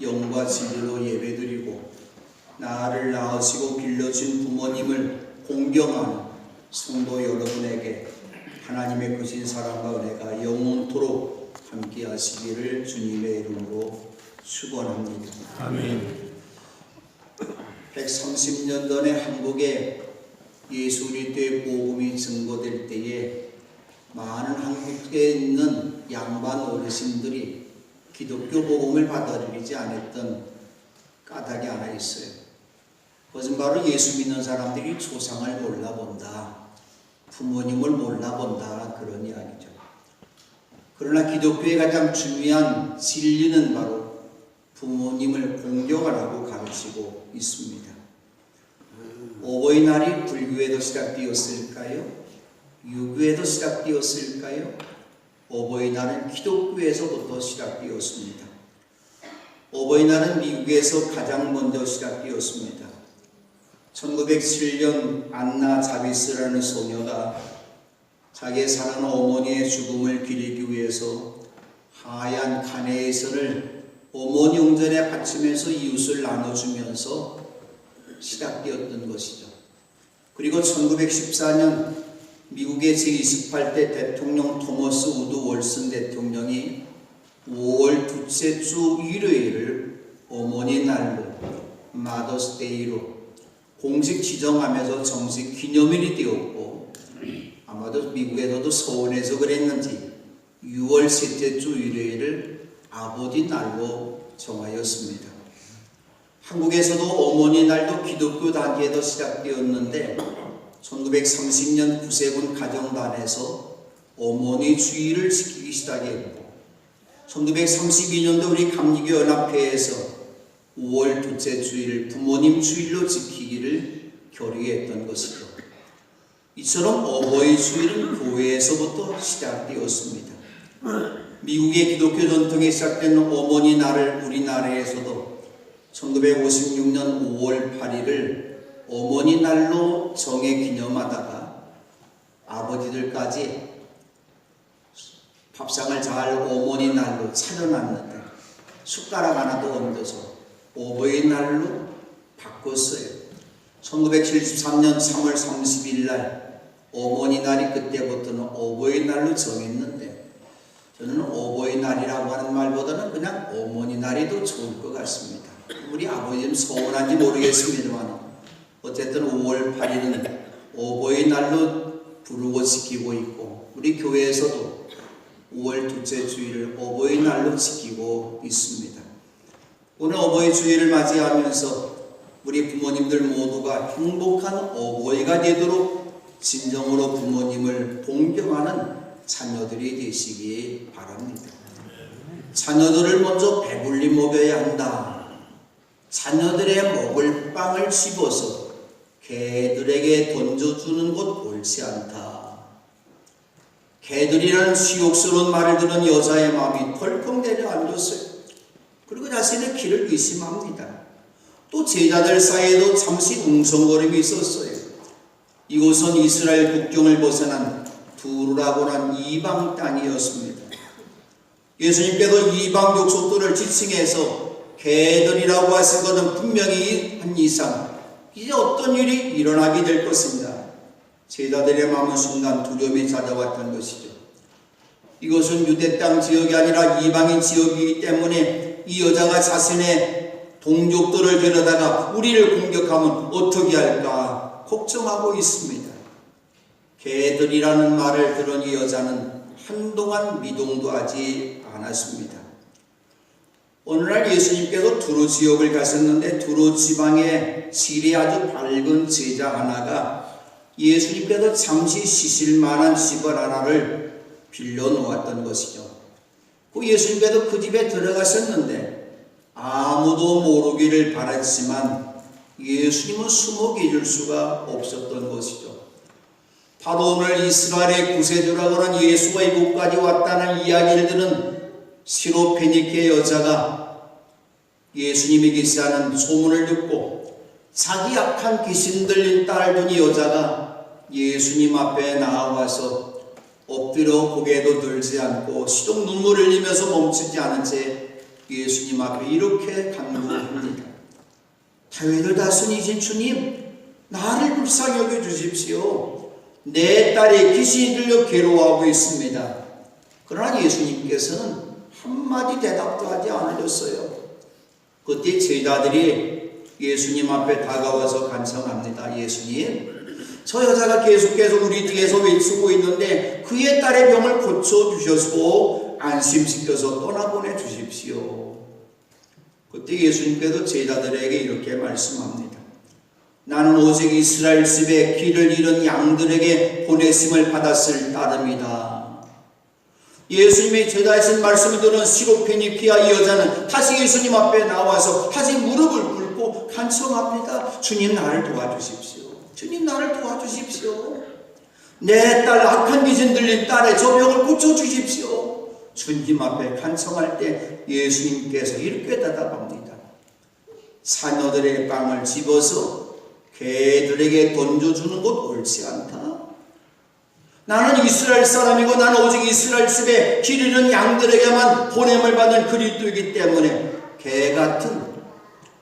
영과 진리로 예배드리고 나를 낳으시고 길러준 부모님을 공경하는 성도 여러분에게 하나님의 크신 사랑과 은혜가 영원토록 함께 하시기를 주님의 이름으로 축원합니다. 아멘. 130년 전에 한국에 예수 그리스도의 복음이 증거될 때에 많은 한국에 있는 양반 어르신들이 기독교 복음을 받아들이지 않았던 까닭이 하나 있어요. 그것은 바로 예수 믿는 사람들이 조상을 몰라본다, 부모님을 몰라본다, 그런 이야기죠. 그러나 기독교의 가장 중요한 진리는 바로 부모님을 공경하라고 가르치고 있습니다. 어버이날이 불교에도 시작되었을까요? 유교에도 시작되었을까요? 어버이날은 기독교에서부터 시작되었습니다. 어버이날은 미국에서 가장 먼저 시작되었습니다. 1907년 안나 자비스라는 소녀가 자기의 사랑하는 어머니의 죽음을 기리기 위해서 하얀 카네이션을 어머니 용전에 바치면서 이웃을 나눠주면서 시작되었던 것이죠. 그리고 1914년 미국의 제28대 대통령 토머스 우드 월슨 대통령이 5월 둘째 주 일요일을 어머니 날로, 마더스데이로 공식 지정하면서 정식 기념일이 되었고, 아마도 미국에서도 서울에서 그랬는지 6월 셋째 주 일요일을 아버지 날로 정하였습니다. 한국에서도 어머니 날도 기독교 단계에서 시작되었는데 1930년 구세군 가정단에서 어머니 주일을 지키기 시작했고, 1932년도 우리 감리교 연합회에서 5월 둘째 주일 부모님 주일로 지키기를 결의했던 것이죠. 이처럼 어버이 주일은 교회에서부터 시작되었습니다. 미국의 기독교 전통에 시작된 어머니 날을 우리나라에서도 1956년 5월 8일을 어머니 날로 정해 기념하다가 아버지들까지 밥상을 잘 어머니 날로 차려놨는데 숟가락 하나도 얹어서 어버이날로 바꿨어요. 1973년 3월 30일 날 어머니날이 그때부터는 어버이날로 정했는데, 저는 어버이날이라고 하는 말보다는 그냥 어머니날이 더 좋을 것 같습니다. 우리 아버지는 서운한지 모르겠습니다만 어쨌든 5월 8일은 어버이날로 부르고 지키고 있고, 우리 교회에서도 5월 둘째 주일을 어버이날로 지키고 있습니다. 오늘 어버이 주일을 맞이하면서 우리 부모님들 모두가 행복한 어버이가 되도록 진정으로 부모님을 동경하는 자녀들이 되시기 바랍니다. 자녀들을 먼저 배불리 먹여야 한다. 자녀들의 먹을 빵을 씹어서 개들에게 던져주는 것 옳지 않다. 개들이라는 수욕스러운 말을 들은 여자의 마음이 덜컥 내려앉았어요. 그리고 자신의 길을 의심합니다. 또 제자들 사이에도 잠시 웅성거림이 있었어요. 이곳은 이스라엘 국경을 벗어난 두루라고 하는 이방 땅이었습니다. 예수님께서 이방 족속들을 지칭해서 개들이라고 하신 것은 분명히 한 이상 이제 어떤 일이 일어나게 될 것입니다. 제자들의 마음은 순간 두려움이 찾아왔던 것이죠. 이것은 유대 땅 지역이 아니라 이방인 지역이기 때문에 이 여자가 자신의 동족들을 데려다가 우리를 공격하면 어떻게 할까 걱정하고 있습니다. 개들이라는 말을 들은 이 여자는 한동안 미동도 하지 않았습니다. 어느 날 예수님께서 두로 지역을 가셨는데 두로 지방의 질이 아주 밝은 제자 하나가 예수님께서 잠시 쉬실 만한 집을 하나를 빌려 놓았던 것이죠. 그 예수님께서 그 집에 들어가셨는데 아무도 모르기를 바랐지만 예수님은 숨어 계실 수가 없었던 것이죠. 바로 오늘 이스라엘의 구세주라고 하는 예수가 이곳까지 왔다는 이야기를 들은 시로페니케 여자가 예수님이 계시다는 소문을 듣고 자기 악한 귀신 들린 딸을 둔 이 여자가 예수님 앞에 나와서 엎드려 고개도 들지 않고 시동 눈물을 흘리면서 멈추지 않은 채 예수님 앞에 이렇게 간구합니다. 다윗을 다스리신 주님, 나를 불쌍히 여겨 주십시오. 내 딸이 귀신이 들려 괴로워하고 있습니다. 그러나 예수님께서는 한마디 대답도 하지 않으셨어요. 그때 제자들이 예수님 앞에 다가와서 간청합니다. 예수님, 저 여자가 계속해서 우리 뒤에서 외치고 있는데 그의 딸의 병을 고쳐주셔서 안심시켜서 떠나보내 주십시오. 그때 예수님께서 제자들에게 이렇게 말씀합니다. 나는 오직 이스라엘 집에 길을 잃은 양들에게 보내심을 받았을 따름이다. 예수님의 제자하신 말씀을 들은 시로페니키아 이 여자는 다시 예수님 앞에 나와서 다시 무릎을 꿇고 간청합니다. 주님, 나를 도와주십시오. 주님, 나를 도와주십시오. 내 딸 악한 귀신 들린 딸의 저 병을 고쳐주십시오. 주님 앞에 간청할 때 예수님께서 이렇게 대답합니다. 사녀들의 빵을 집어서 개들에게 던져주는 것 옳지 않다. 나는 이스라엘 사람이고 나는 오직 이스라엘 집에 길 잃은 양들에게만 보냄을 받은 그리스도이기 때문에 개 같은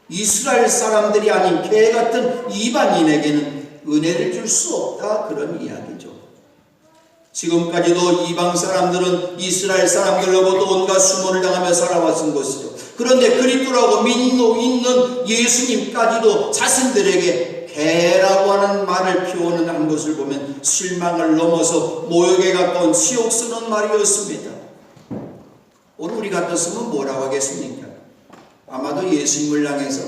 이스라엘 사람들이 아닌 개 같은 이방인에게는 은혜를 줄 수 없다, 그런 이야기죠. 지금까지도 이방 사람들은 이스라엘 사람들로부터 온갖 수모를 당하며 살아왔은 것이죠. 그런데 그리스도라고 믿는 예수님까지도 자신들에게 개라고 하는 말을 표현한 것을 보면 실망을 넘어서 모욕에 가까운 치욕스러운 말이었습니다. 오늘 우리 같았으면 뭐라고 하겠습니까? 아마도 예수님을 향해서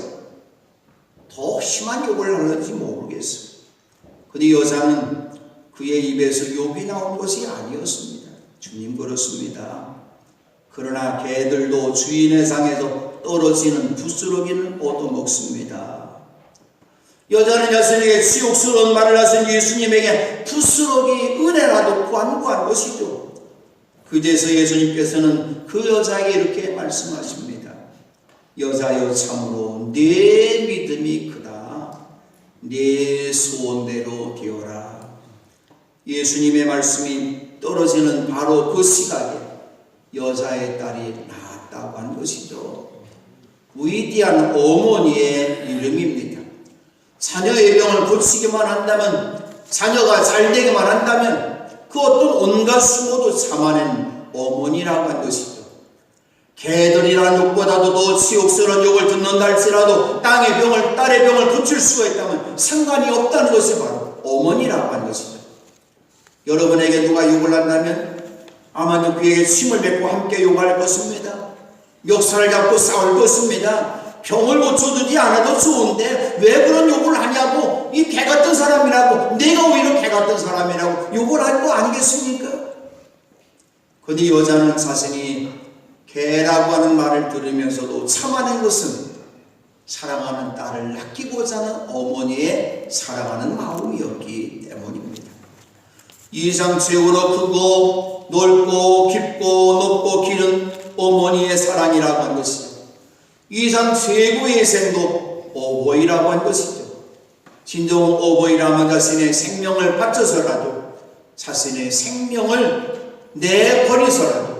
더 심한 욕을 하는지 모르겠어요. 근데 여자는 그의 입에서 욕이 나온 것이 아니었습니다. 주님, 그렇습니다. 그러나 개들도 주인의 상에서 떨어지는 부스러기는 얻어먹습니다. 여자는 자신에게 치욕스러운 말을 하신 예수님에게 부스러기 은혜라도 간구한 것이죠. 그제서 예수님께서는 그 여자에게 이렇게 말씀하십니다. 여자여, 참으로 네 믿음이 크다. 네 소원대로 되어라. 예수님의 말씀이 떨어지는 바로 그 시각에 여자의 딸이 낳았다고 하는 것이죠. 위대한 어머니의 이름입니다. 자녀의 병을 고치기만 한다면, 자녀가 잘 되기만 한다면 그 어떤 온갖 수모도 참아낸 어머니라고 한 것이죠. 개들이라는 욕보다도 더 치욕스러운 욕을 듣는다 할지라도 땅의 병을, 딸의 병을 고칠 수가 있다면 상관이 없다는 것이 바로 어머니라고 한 것이죠. 여러분에게 누가 욕을 한다면 아마도 그에게 침을 뱉고 함께 욕할 것입니다. 멱살을 잡고 싸울 것입니다. 병을 고쳐주지 않아도 좋은데 왜 그런 욕을 하냐고, 이 개 같은 사람이라고, 내가 오히려 개 같은 사람이라고 욕을 할 거 아니겠습니까? 그런데 여자는 자신이 개라고 하는 말을 들으면서도 참아낸 것은 사랑하는 딸을 아끼고자 하는 어머니의 사랑하는 마음이었기 때문입니다. 이상 최고로 크고 넓고 깊고 높고 길은 어머니의 사랑이라고 한 것이죠. 이상 최고의 생도 어버이라고 한 것이죠. 진정 어버이라면 자신의 생명을 바쳐서라도, 자신의 생명을 내버리서라도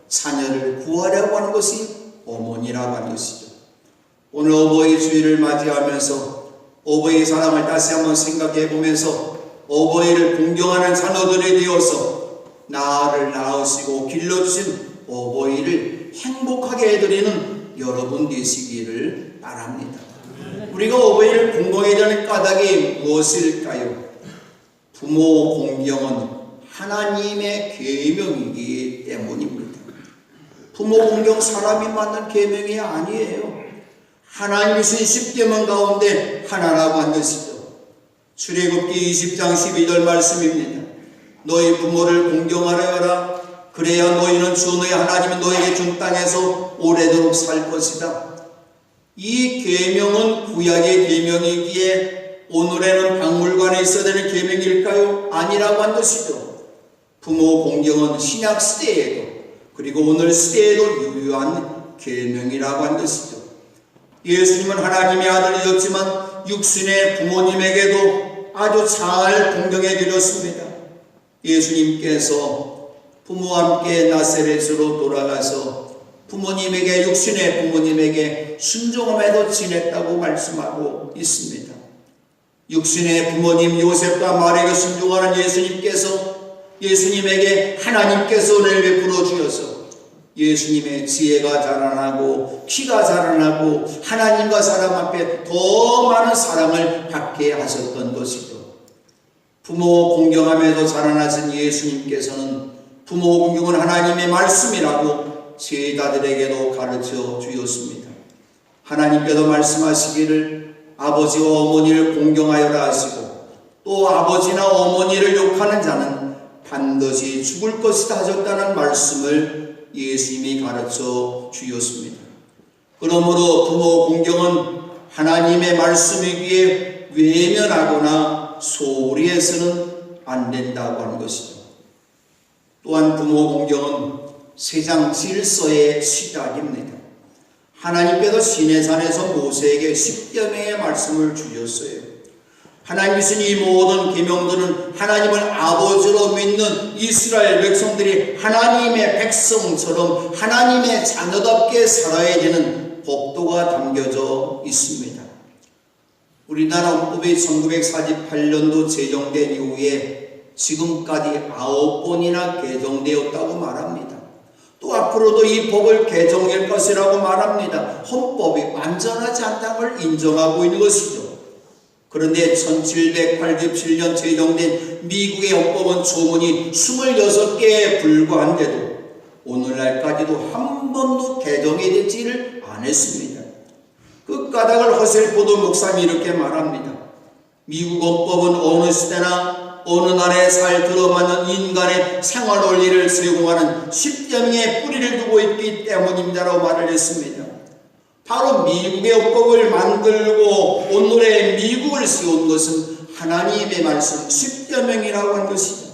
자녀를 구하려고 하는 것이 어머니라고 하는 것이죠. 오늘 어버이 주일을 맞이하면서 어버이 사랑을 다시 한번 생각해 보면서 어버이를 공경하는 자녀들에 되어서 나를 낳으시고 길러주신 어버이를 행복하게 해드리는 여러분 되시기를 바랍니다. 우리가 어버이를 공경해야 되는 까닭이 무엇일까요? 부모 공경은 하나님의 계명이기 때문입니다. 부모 공경 사람이 만든 계명이 아니에요. 하나님이 주신 10계명 가운데 하나라고 한 것이죠. 출애굽기 20장 12절 말씀입니다. 너희 부모를 공경하여라. 그래야 너희는 주 너희 하나님이 너희에게 준 땅에서 오래도록 살 것이다. 이 계명은 구약의 계명이기에 오늘에는 박물관에 있어야 되는 계명일까요? 아니라고 한 것이죠. 부모 공경은 신약 시대에도 그리고 오늘 시대에도 유효한 계명이라고 한 것이죠. 예수님은 하나님의 아들이었지만 육신의 부모님에게도 아주 잘 공경해 드렸습니다. 예수님께서 부모와 함께 나사렛으로 돌아가서 부모님에게, 육신의 부모님에게 순종함에도 지냈다고 말씀하고 있습니다. 육신의 부모님 요셉과 마리아에게 순종하는 예수님에게 하나님께서 은혜를 베풀어 주셔서 예수님의 지혜가 자라나고 키가 자라나고 하나님과 사람 앞에 더 많은 사랑을 받게 하셨던 것이죠. 부모 공경함에도 자라나신 예수님께서는 부모 공경은 하나님의 말씀이라고 제자들에게도 가르쳐 주셨습니다. 하나님께도 말씀하시기를 아버지와 어머니를 공경하여라 하시고 또 아버지나 어머니를 욕하는 자는 반드시 죽을 것이다 하셨다는 말씀을 예수님이 가르쳐 주셨습니다. 그러므로 부모 공경은 하나님의 말씀이기에 외면하거나 소홀히 해서는 안 된다고 하는 것이죠. 또한 부모 공경은 세상 질서의 시작입니다. 하나님께서 시내산에서 모세에게 10여 명의 말씀을 주셨어요. 하나님이 주신 이 모든 계명들은 하나님을 아버지로 믿는 이스라엘 백성들이 하나님의 백성처럼 하나님의 자녀답게 살아야 되는 법도가 담겨져 있습니다. 우리나라 헌법이 1948년도 제정된 이후에 지금까지 9번이나 개정되었다고 말합니다. 또 앞으로도 이 법을 개정할 것이라고 말합니다. 헌법이 완전하지 않다는 걸 인정하고 있는 것이죠. 그런데 1787년 제정된 미국의 헌법은 조문이 26개에 불과한데도 오늘날까지도 한 번도 개정이 되지를 않았습니다. 그 까닭을 허셀포도 목사님이 이렇게 말합니다. 미국 헌법은 어느 시대나 어느 나라에 잘 들어맞는 인간의 생활 원리를 제공하는 10여 명의 뿌리를 두고 있기 때문입니다라고 말을 했습니다. 바로 미국의 헌법을 만들고 오늘의 미국을 세운 것은 하나님의 말씀 10여 명이라고 한 것이죠.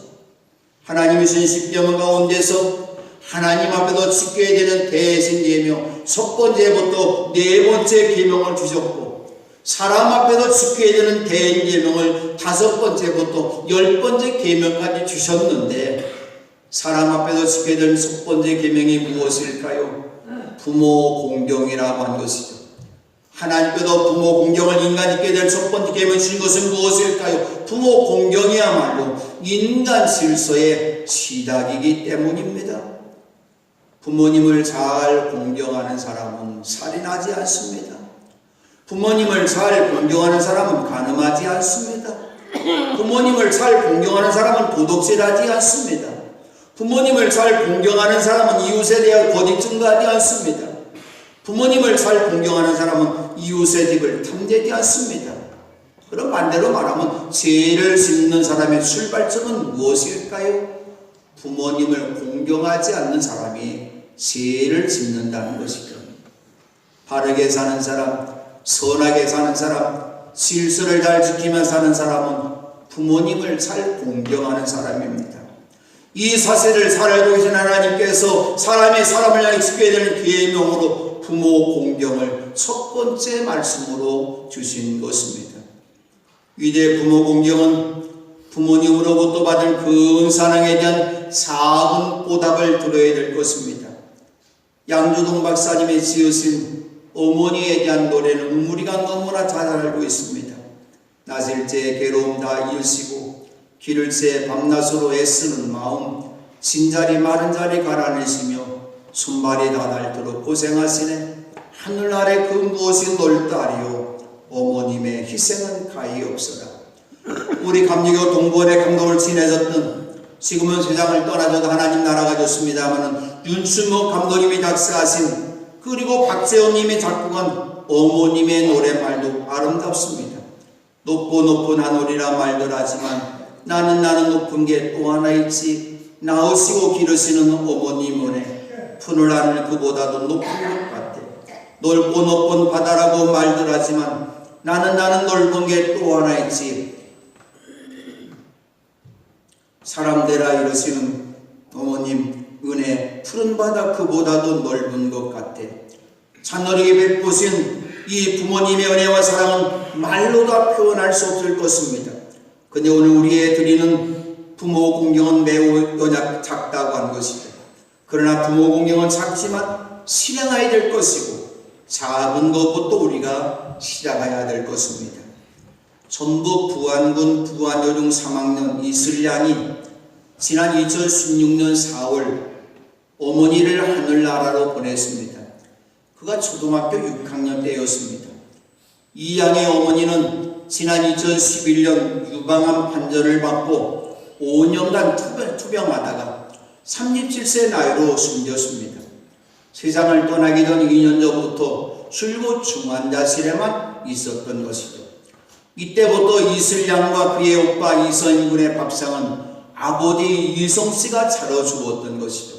하나님이 주신 10여 명 가운데서 하나님 앞에서 지켜야 되는 대신 계명, 첫 번째부터 네 번째 계명을 주셨고 사람 앞에서 지켜야 되는 대인 계명을 다섯 번째부터 10번째 계명까지 주셨는데 사람 앞에서 지켜야 되는 첫 번째 계명이 무엇일까요? 부모 공경이라고 하는 것이죠. 하나님께서 부모 공경을 인간이 있게 될 첫 번째 계명을 주신 것은 무엇일까요? 부모 공경이야말로 인간 질서의 시작이기 때문입니다. 부모님을 잘 공경하는 사람은 살인하지 않습니다. 부모님을 잘 공경하는 사람은 간음하지 않습니다. 부모님을 잘 공경하는 사람은 도둑질하지 않습니다. 부모님을 잘 공경하는 사람은 이웃에 대해 거짓 증거하지 않습니다. 부모님을 잘 공경하는 사람은 이웃의 집을 탐내지 않습니다. 그럼 반대로 말하면 죄를 짓는 사람의 출발점은 무엇일까요? 부모님을 공경하지 않는 사람이 죄를 짓는다는 것이죠. 바르게 사는 사람, 선하게 사는 사람, 질서를 잘 지키며 사는 사람은 부모님을 잘 공경하는 사람입니다. 이 사실을 잘 알고 계신 하나님께서 사람이 사람을 향해 지켜야 되는 계명으로 부모 공경을 첫 번째 말씀으로 주신 것입니다. 위대 부모 공경은 부모님으로부터 받은 그 사랑에 대한 작은 보답을 들어야 될 것입니다. 양주동 박사님이 지으신 어머니에 대한 노래는 우리가 너무나 잘 알고 있습니다. 낮일째 괴로움 다 일시고 길을새 밤낮으로 애쓰는 마음 진자리 마른 자리 갈아내시며 손발이 다 닳도록 고생하시네. 하늘 아래 그 무엇이 넓다리요 어머님의 희생은 가히 없어라. 우리 감리교 동부원의 감독을 지내셨던 지금은 세상을 떠나셔도 하나님 나라가 좋습니다마는 윤춘목 감독님이 작사하신 그리고 박재원님이 작곡한 어머님의 노래말도 아름답습니다. 높고 높은 하늘이라 말들 하지만 나는 높은 게 또 하나 있지. 낳으시고 기르시는 어머님 은혜 푸른 하늘 그보다도 높은 것 같아. 넓고 높은 바다라고 말들 하지만 나는 넓은 게 또 하나 있지. 사람되라 이러시는 어머님 은혜 푸른 바다 그보다도 넓은 것 같아. 자녀에게 베푸신 이 부모님의 은혜와 사랑은 말로 다 표현할 수 없을 것입니다. 근데 오늘 우리의 드리는 부모 공경은 매우 작다고 하는 것이죠. 그러나 부모 공경은 작지만 실행해야 될 것이고 작은 것부터 우리가 시작해야 될 것입니다. 전북 부안군 부안여중 3학년 이슬양이 지난 2016년 4월 어머니를 하늘나라로 보냈습니다. 그가 초등학교 6학년 때였습니다. 이 양의 어머니는 지난 2011년 유방암 판정을 받고 5년간 투병하다가 37세 나이로 숨졌습니다. 세상을 떠나기 전 2년 전부터 줄곧 중환자실에만 있었던 것이죠. 이때부터 이슬양과 그의 오빠 이선인 군의 밥상은 아버지 이성씨가 차려주었던 것이죠.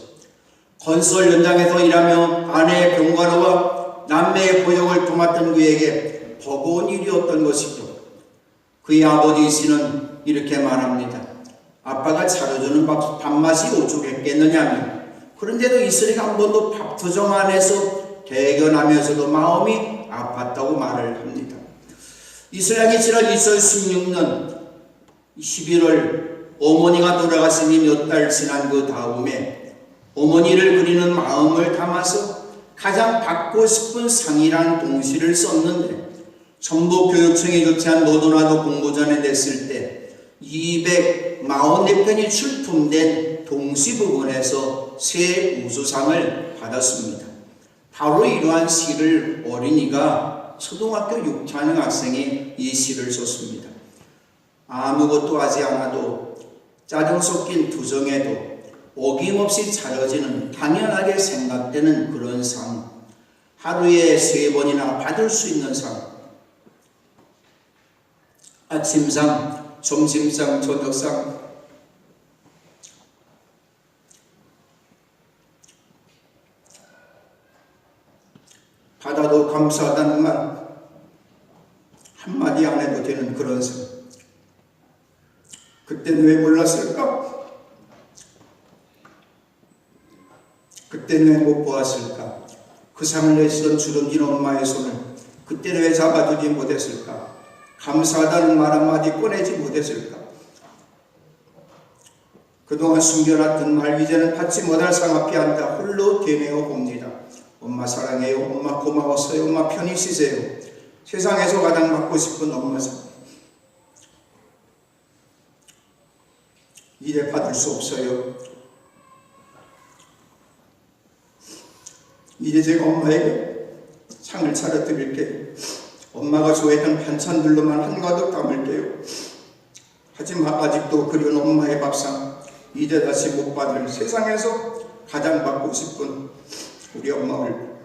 건설 현장에서 일하며 아내의 병간호와 남매의 보육을 도맡던 그에게 버거운 일이었던 것이죠. 그의 아버지 씨는 이렇게 말합니다. 아빠가 차려주는 밥맛이 오죽했겠느냐며, 그런데도 이슬이가 한 번도 밥 투정 안 해서 대견하면서도 마음이 아팠다고 말을 합니다. 이슬양이 지난 2016년 11월 어머니가 돌아가시니 몇 달 지난 그 다음에 어머니를 그리는 마음을 담아서 가장 받고 싶은 상이라는 동시를 썼는데 전북교육청이 조치한 노도나도 공모전에 냈을 때 244편이 출품된 동시 부분에서 새 우수상을 받았습니다. 바로 이러한 시를 어린이가 초등학교 6학년 학생이 이 시를 썼습니다. 아무것도 하지 않아도 짜증 섞인 투정에도 어김없이 차려지는 당연하게 생각되는 그런 상, 하루에 3번이나 받을 수 있는 상, 아침상, 점심상, 저녁상, 받아도 감사하다는 말 한마디 안 해도 되는 그런 상. 그때는 왜 몰랐을까? 그때는 왜 못 보았을까? 그 상을 내시던 주름진 엄마의 손을 그때는 왜 잡아주지 못했을까? 감사하다는 말 한마디 꺼내지 못했을까? 그동안 숨겨놨던 말 이제는 받지 못할 상 앞에 앉아 홀로 되뇌어 봅니다. 엄마 사랑해요. 엄마 고마웠어요. 엄마 편히 쉬세요. 세상에서 가장 받고 싶은 엄마 상. 이제 받을 수 없어요. 이제 제가 엄마에게 상을 차려드릴게요. 엄마가 좋아했던 반찬들로만 한가득 담을게요. 하지만 아직도 그리운 엄마의 밥상, 이제 다시 못 받을 세상에서 가장 받고 싶은 우리 엄마를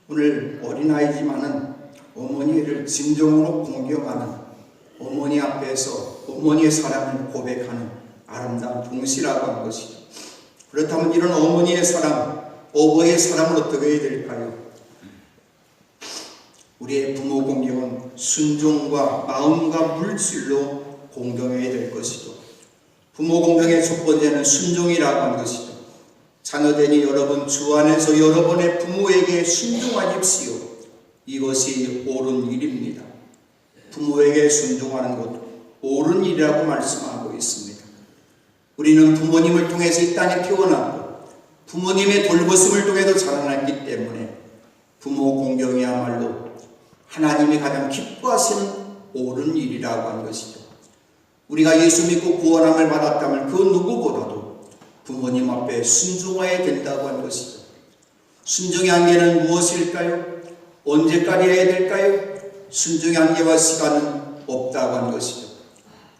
오늘 어린아이지만은 어머니를 진정으로 공경하는 어머니 앞에서 어머니의 사랑을 고백하는 아름다운 동시라고 하는 것이죠. 그렇다면 이런 어머니의 사랑, 어버이의 사랑을 어떻게 해야 될까요? 우리의 부모 공경은 순종과 마음과 물질로 공경해야 될 것이죠. 부모 공경의 첫 번째는 순종이라고 하는 것이죠. 자녀되니 여러분 주 안에서 여러분의 부모에게 순종하십시오. 이것이 옳은 일입니다. 부모에게 순종하는 것 옳은 일이라고 말씀하고 있습니다. 우리는 부모님을 통해서 이 땅에 태어났고 부모님의 돌보심을 통해서 자라났기 때문에 부모 공경이야말로 하나님이 가장 기뻐하시는 옳은 일이라고 하는 것이죠. 우리가 예수 믿고 구원함을 받았다면 그 누구보다도 부모님 앞에 순종해야 된다고 하는 것이죠. 순종의 한계는 무엇일까요? 언제까지 해야 될까요? 순종의 한계와 시간은 없다고 하는 것이죠.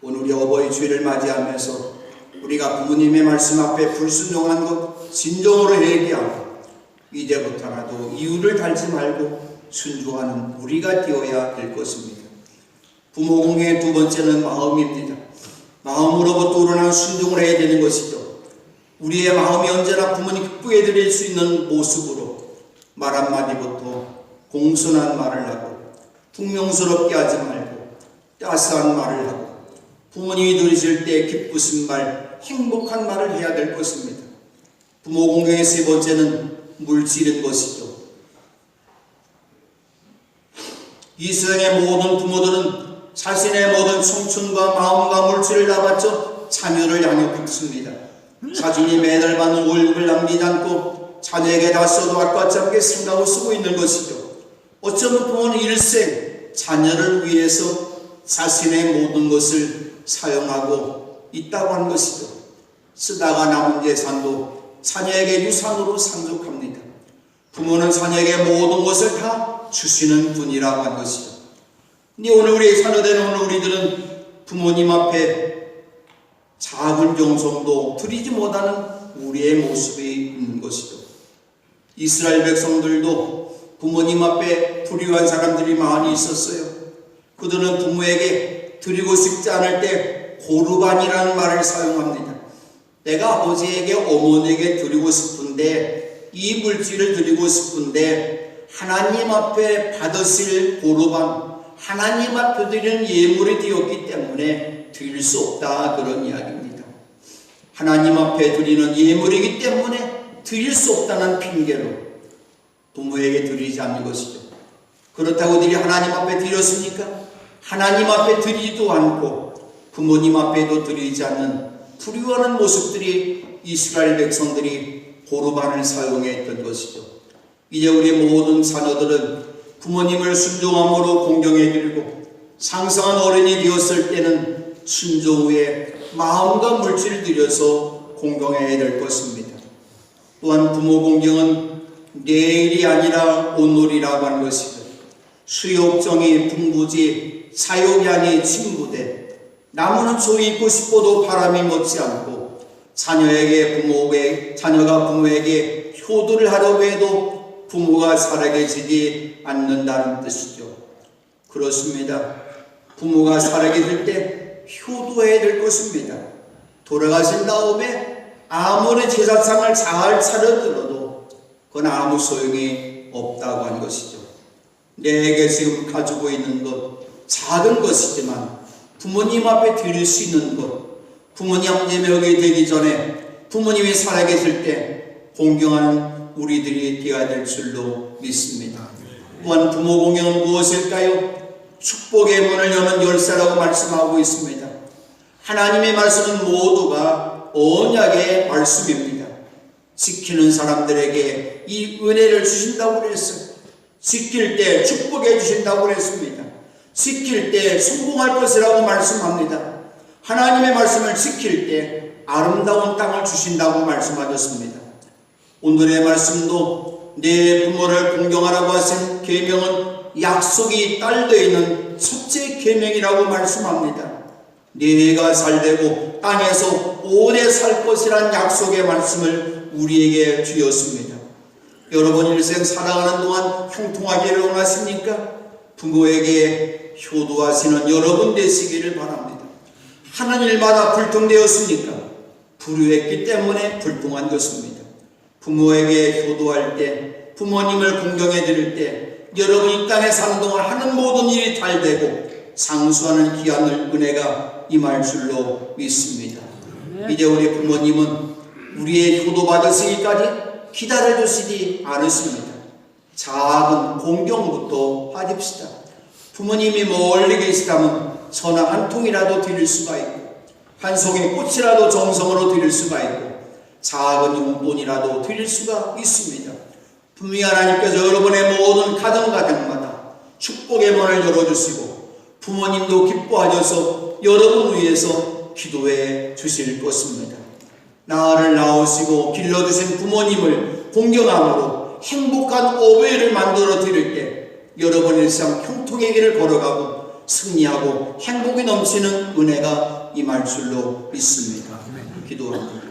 오늘 우리 어버이 주일을 맞이하면서 우리가 부모님의 말씀 앞에 불순종한 것 진정으로 회개하고 이제부터라도 이유를 달지 말고 순종하는 우리가 되어야 될 것입니다. 부모 공경의 두 번째는 마음입니다. 마음으로부터 우러나는 순종을 해야 되는 것이죠. 우리의 마음이 언제나 부모님 기쁘게 드릴 수 있는 모습으로 말 한마디부터 공손한 말을 하고 풍명스럽게 하지 말고 따스한 말을 하고 부모님이 들으실 때 기쁘신 말, 행복한 말을 해야 될 것입니다. 부모 공경의 세 번째는 물질인 것이죠. 이 세상의 모든 부모들은 자신의 모든 청춘과 마음과 물질을 다 바쳐 자녀를 양육했습니다. 자신이 매달 받는 월급을 남기지 않고 자녀에게 다 써도 아깝지 않게 생각하고 쓰고 있는 것이죠. 어쩌면 부모는 일생 자녀를 위해서 자신의 모든 것을 사용하고 있다고 하는 것이죠. 쓰다가 남은 재산도 자녀에게 유산으로 상속합니다. 부모는 자녀에게 모든 것을 다 주시는 분이라고 하는 것이죠. 근데 오늘 우리 자녀되는 오늘 우리들은 부모님 앞에 작은 정성도 드리지 못하는 우리의 모습이 있는 것이죠. 이스라엘 백성들도 부모님 앞에 불의한 사람들이 많이 있었어요. 그들은 부모에게 드리고 싶지 않을 때 고르반이라는 말을 사용합니다. 내가 아버지에게 어머니에게 드리고 싶은데 이 물질을 드리고 싶은데 하나님 앞에 받으실 고르반, 하나님 앞에 드리는 예물이 되었기 때문에 드릴 수 없다, 그런 이야기입니다. 하나님 앞에 드리는 예물이기 때문에 드릴 수 없다는 핑계로 부모에게 드리지 않는 것이죠. 그렇다고 그들이 하나님 앞에 드렸습니까? 하나님 앞에 드리지도 않고 부모님 앞에도 드리지 않는 불의하는 모습들이 이스라엘 백성들이 고르반을 사용했던 것이죠. 이제 우리 모든 자녀들은 부모님을 순종함으로 공경해 드리고 상성한 어른이 되었을 때는 순종 후에 마음과 물질을 들여서 공경해야 될 것입니다. 또한 부모 공경은 내일이 아니라 오늘이라고 하는 것이죠. 수욕정이 풍부지 사욕이 아니 침부되 나무는 조이 있고 싶어도 바람이 못지 않고 자녀가 부모에게 효도를 하려고 해도 부모가 살아계시지 않는다는 뜻이죠. 그렇습니다. 부모가 살아계실 때 효도해야 될 것입니다. 돌아가신 다음에 아무리 제사상을 잘 차려들어도 그건 아무 소용이 없다고 하는 것이죠. 내게 지금 가지고 있는 것 작은 것이지만 부모님 앞에 드릴 수 있는 것, 부모님 예명이 되기 전에 부모님이 살아계실 때 공경하는 우리들이 되어야 될 줄로 믿습니다. 또한 부모 공경은 무엇일까요? 축복의 문을 여는 열쇠라고 말씀하고 있습니다. 하나님의 말씀은 모두가 언약의 말씀입니다. 지키는 사람들에게 이 은혜를 주신다고 그랬어요. 지킬 때 축복해 주신다고 그랬습니다. 지킬 때 성공할 것이라고 말씀합니다. 하나님의 말씀을 지킬 때 아름다운 땅을 주신다고 말씀하셨습니다. 오늘의 말씀도 내 부모를 공경하라고 하신 계명은 약속이 딸려 있는 첫째 계명이라고 말씀합니다. 네가 살되고 땅에서 오래 살 것이란 약속의 말씀을 우리에게 주었습니다. 여러분 일생 살아가는 동안 형통하기를 원하십니까? 부모에게 효도하시는 여러분 되시기를 바랍니다. 하는 일마다 불통되었습니까? 불효했기 때문에 불통한 것입니다. 부모에게 효도할 때, 부모님을 공경해 드릴 때 여러분 이 땅에 사는 동안 하는 모든 일이 잘 되고 상수하는 귀한 은혜가 임할 줄로 믿습니다. 이제 우리 부모님은 우리의 효도 받으시기까지 기다려주시지 않으십니다. 작은 공경부터 하십시다. 부모님이 멀리 계시다면 전화 한 통이라도 드릴 수가 있고 한 송이 꽃이라도 정성으로 드릴 수가 있고 작은 용돈이라도 드릴 수가 있습니다. 분명히 하나님께서 여러분의 모든 가정마다 축복의 문을 열어주시고 부모님도 기뻐하셔서 여러분 위해서 기도해 주실 것입니다. 나를 낳으시고 길러주신 부모님을 공경함으로 행복한 어버이를 만들어 드릴 때 여러분의 일상 형통의 길을 걸어가고 승리하고 행복이 넘치는 은혜가 임할 줄로 믿습니다. 기도합니다.